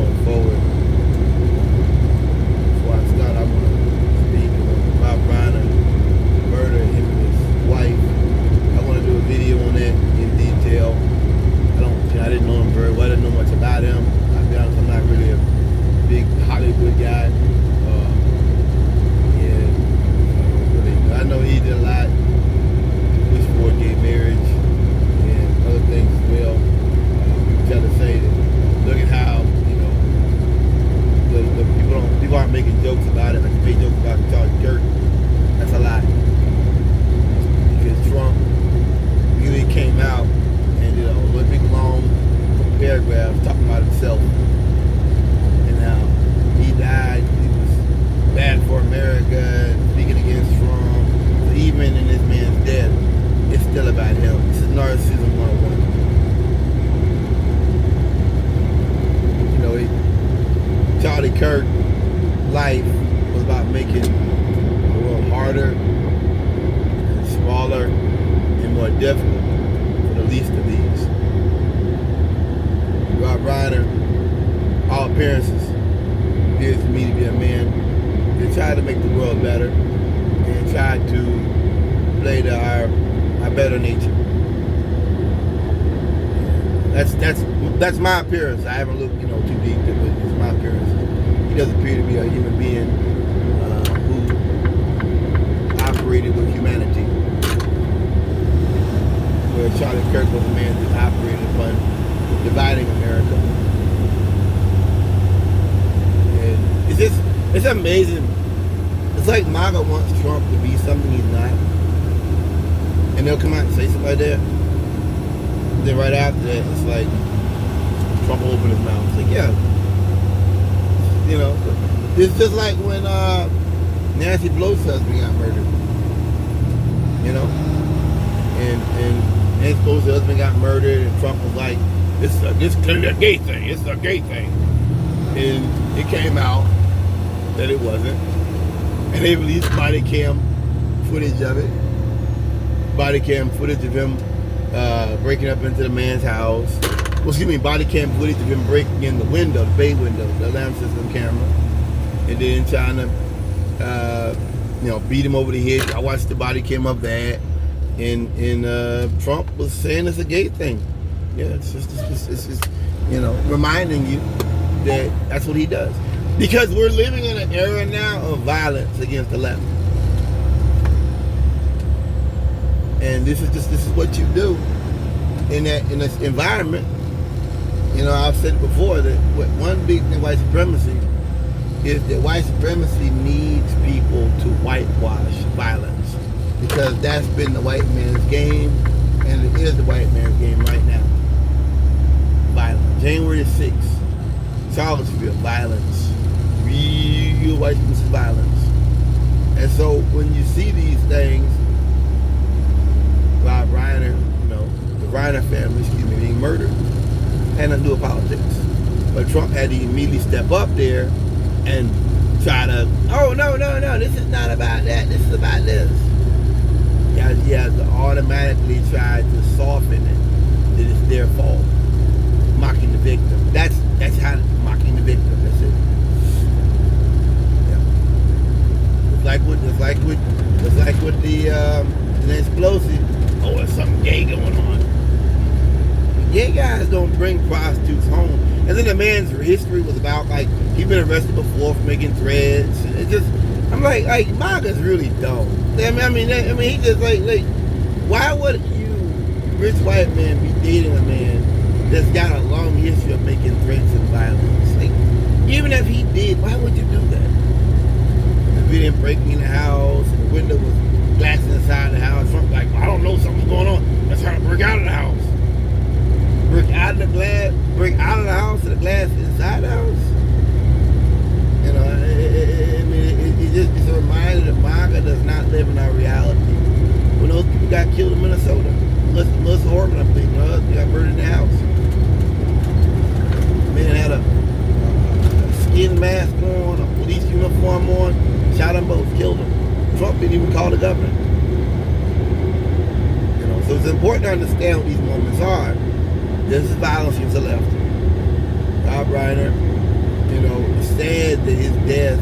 going forward. Before I start, I want to speak on Bob Reiner, murder him and his wife. I want to do a video on that in detail. I didn't know him very well. I didn't know much about him. I'll be honest, I'm not really a big Hollywood guy. I know he did a lot to push for gay marriage and other things as well. People try to say that, look at how, the people aren't making jokes about it. Like they make jokes about Charlie Kirk. That's a lie. Because Trump really came out and did a Olympic long paragraph talking about himself and how he died. He was bad for America and speaking against Trump. So even in this man's death, it's still about him. This is narcissism 101. Charlie Kirk's life was about making the world harder and smaller and more difficult for the least of these. Rob Reiner, all appearances, appears to me to be a man that tried to make the world better and tried to play to our better nature. That's my appearance. I haven't looked, too deep, but it's my appearance. He doesn't appear to be a human being who operated with humanity, where Charlie Kirk was a man that operated upon dividing America. And it's amazing. It's like MAGA wants Trump to be something he's not, and they'll come out and say something like that. Then right after that, it's like Trump will open his mouth. It's like, yeah. It's just like when Nancy Pelosi's husband got murdered. And Nancy Pelosi's husband got murdered, and Trump was like, this is clearly a gay thing. It's a gay thing. And it came out that it wasn't. And they released body cam footage of it. Body cam footage of him breaking up into the man's house. Body cam footage of him breaking in the window, the bay window, the alarm system camera, and then trying to, beat him over the head. I watched the body cam of that, and Trump was saying it's a gay thing. Yeah, it's just reminding you that that's what he does. Because we're living in an era now of violence against the left. And this is what you do in this environment. I've said it before that one big thing white supremacy is that white supremacy needs people to whitewash violence, because that's been the white man's game, and it is the white man's game right now. Violence. January 6th, Charlottesville, violence. Real white supremacy violence. And so when you see these things, Bob Reiner, the Reiner family, being murdered, had nothing to do with politics. But Trump had to immediately step up there and try to, no, this is not about that, this is about this. He has to automatically try to soften it, that it's their fault. Mocking the victim. That's how, mocking the victim, that's it. Yeah. It's like with the Nancy Pelosi, there's something gay going on. Gay guys don't bring prostitutes home. And then the man's history was about, he'd been arrested before for making threats. And it just, I'm like MAGA's really dumb. I mean, he just why would you, rich white man, be dating a man that's got a long history of making threats and violence? Even if he did, why would you do that? If he didn't break in the house, and the window was glass inside the house, Trump I don't know, something's going on. Let's try to break out of the house. Break out of the house to the glass inside the house. It's a reminder that MAGA does not live in our reality. When those people got killed in Minnesota, Melissa Horton, I think, her husband got murdered in the house. The man had a skin mask on, a police uniform on, shot them both, killed them. Trump didn't even call the governor. So it's important to understand what these moments are. This is violence against the left. Bob Reiner, it's sad that his death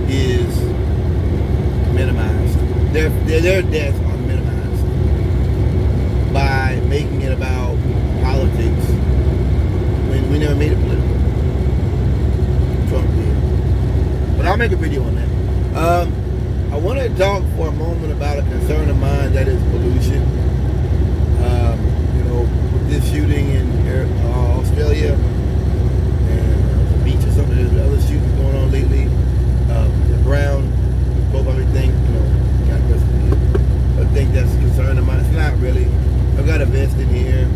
is minimized. Their deaths are minimized by making it about politics when we never made it political. Trump did. But I'll make a video on that. I want to talk for a moment about a concern of mine, that is pollution. With this shooting in Australia and the beach or something, there's other shootings going on lately. The Brown broke everything, God rest in peace. I think that's a concern of mine. It's not really. I've got a vest in here.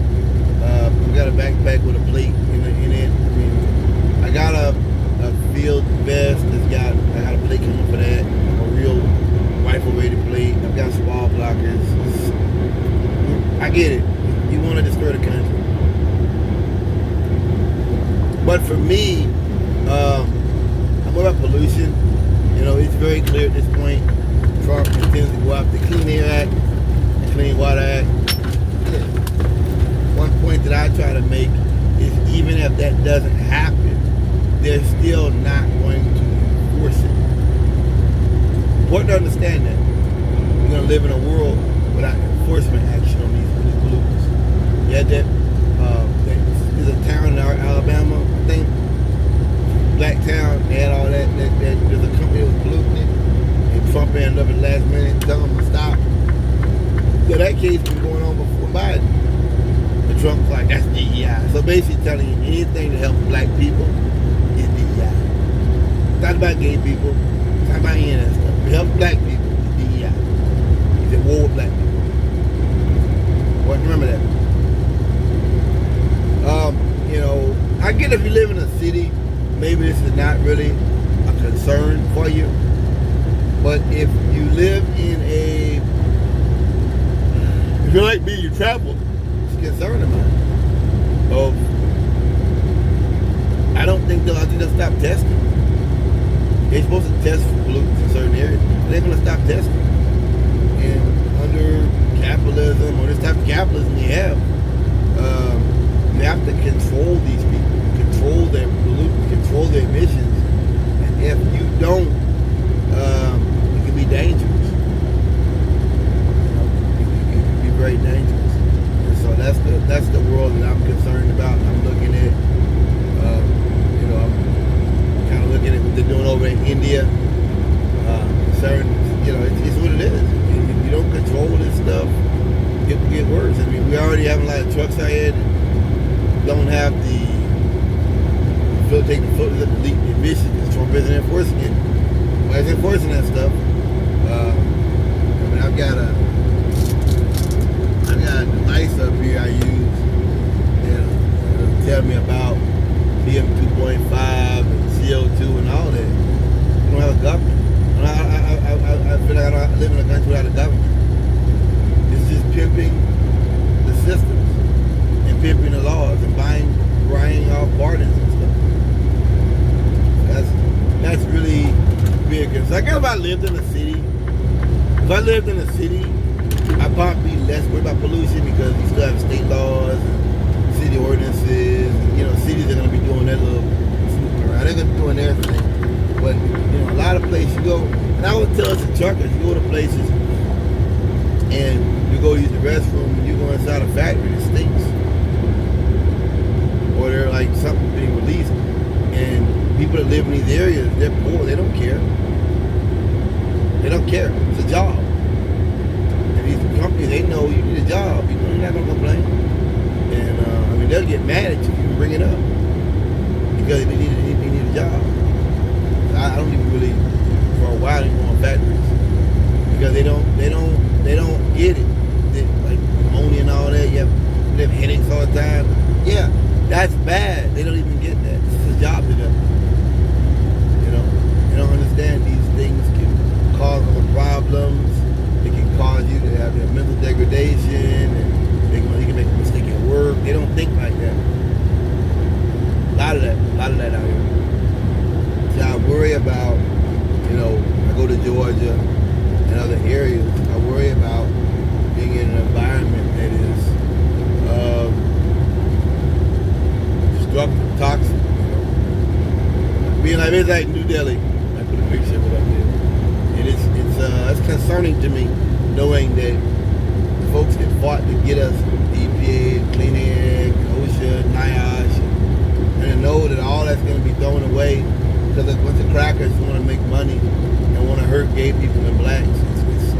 I've got a backpack with a plate in it. I mean, I got a field vest I got a plate coming for that. A real rifle rated plate. I've got wall blockers. I get it. You want to destroy the country. But for me, I'm more about pollution. It's very clear at this point. Trump intends to go after the Clean Air Act, the Clean Water Act. One point that I try to make is even if that doesn't happen, they're still not going to enforce it. Important to understand that. We're going to live in a world without enforcement action on these pollutants. Yeah, there's a town in Alabama, I think, black town, they had all that there's a company that was polluting it, and Trump ended up at the last minute telling them to stop. So that case been going on before Biden. And Trump's like, that's DEI. So basically telling you anything to help black people is DEI. It's not about gay people, it's not about any of that stuff. If it helps black people, it's DEI. He's at war with black people. Well, remember that. I get if you live in a city, maybe this is not really a concern for you. But if you live in if you're like me, you travel, it's a concern of mine. I think they'll stop testing. They're supposed to test for pollutants in certain areas. They're going to stop testing. And under capitalism, or this type of capitalism they have to control these people, control their pollutants, control their emissions. And if you don't, it can be dangerous. It can be very dangerous. And so that's the world that I'm concerned about. I'm looking at, I'm kind of looking at what they're doing over in India. It's what it is. If you don't control this stuff, it will get worse. I mean, we already have a lot of trucks out here that don't have the take the emissions because Trump isn't enforcing it. Why is enforcing that stuff? I've got a device up here I use that'll tell me about PM 2.5 and CO2 and all that. We don't have a government. I feel like I live in a country without a government. It's just pimping the systems and pimping the laws and buying off pardons and stuff. That's really big. So I guess if I lived in a city, I'd probably be less worried about pollution because we still have state laws and city ordinances. And, cities are going to be doing their little snooping around. They're going to be doing their thing. But, a lot of places you go, and I would tell us the truckers, you go to places and you go use the restroom and you go inside a factory that stinks. Or they're like something being released. And people that live in these areas, they're poor, they don't care. They don't care. It's a job. And these companies, they know you need a job. You're not going to complain. And, they'll get mad at you if you bring it up. Because they need a job. I don't even really, for a while, even go on factories. Because they don't get it. Like ammonia and all that, they have headaches all the time. Yeah, that's bad. They don't even get that. It's a job to them. They don't understand these things can cause other problems. It can cause you to have mental degradation, and you can make a mistake at work. They don't think like that. A lot of that out here. So I worry about, I go to Georgia and other areas. I worry about being in an environment that is destructive, toxic. being like, it's like New Delhi. I put a picture of it up there. And it's concerning to me knowing that folks that fought to get us EPA, Clean Air, OSHA, NIOSH, and to know that all that's going to be thrown away because a bunch of crackers want to make money and want to hurt gay people and blacks. It's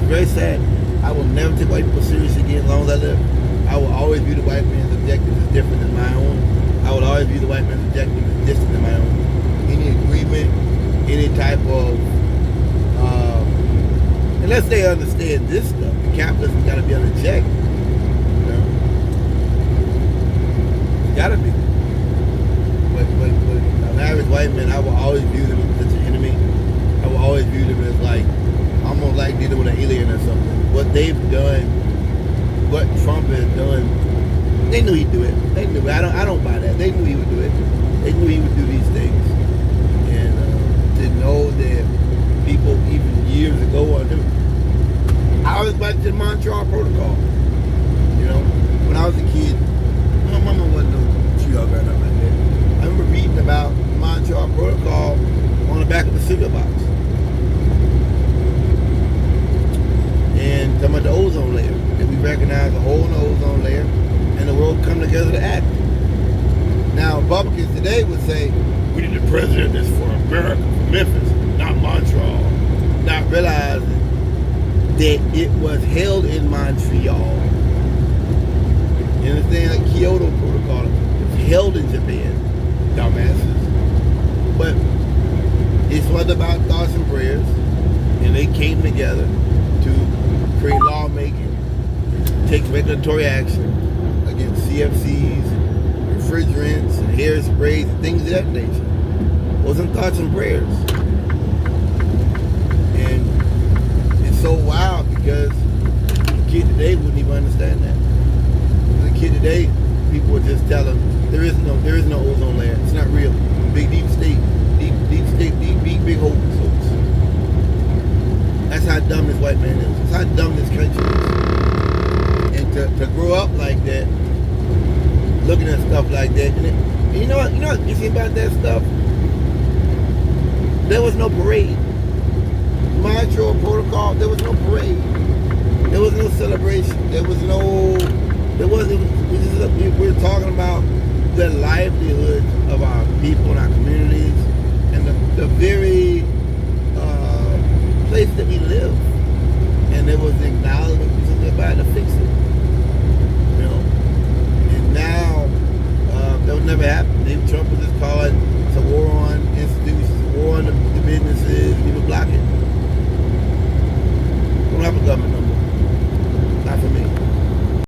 very sad. I will never take white people seriously again as long as I live. I will always view the white man's objective as different than my own. I will always view the white man's objective as distant than my own. Any agreement, any type of unless they understand this stuff, the capitalism got to be under check. You know, it's got to be. But an average white man, I will always view them as such an enemy. I will always view them as like almost like dealing with an alien or something. What they've done, what Trump has done, they knew he'd do it. They knew it. I don't buy that. They knew he would do it. They knew he would do these things. And to know that people even years ago on them. I was back to the Montreal Protocol. You know, when I was a kid, my mama wasn't no Montreal growing up like that. I remember reading about the Montreal Protocol on the back of the cigarette box. And talking about the ozone layer. That we recognize a hole in the ozone layer and the world come together to act. Now, Republicans today would say, we need a president that's for America, for Memphis, not Montreal. Not realizing that it was held in Montreal. You understand? Like Kyoto Protocol, it's held in Japan, dumbasses. But it was about thoughts and prayers, and they came together to create lawmaking, take regulatory action against CFCs, refrigerants, and hairsprays, and things of that nature. It wasn't thoughts and prayers. And it's so wild because the kid today wouldn't even understand that. The kid today, people would just tell him there is no ozone layer. It's not real. Big deep state, big holes. That's how dumb this white man is. That's how dumb this country is. And to grow up like that, looking at stuff like that, and you know what you see about that stuff? There was no parade. Montreal Protocol, there was no parade. There was no celebration. We're talking about the livelihood of our people and our communities and the very place that we live. And there was acknowledgement something about to fix it. You know? And now, that would never happen. Trump was just calling it's a war on institutions, a war on the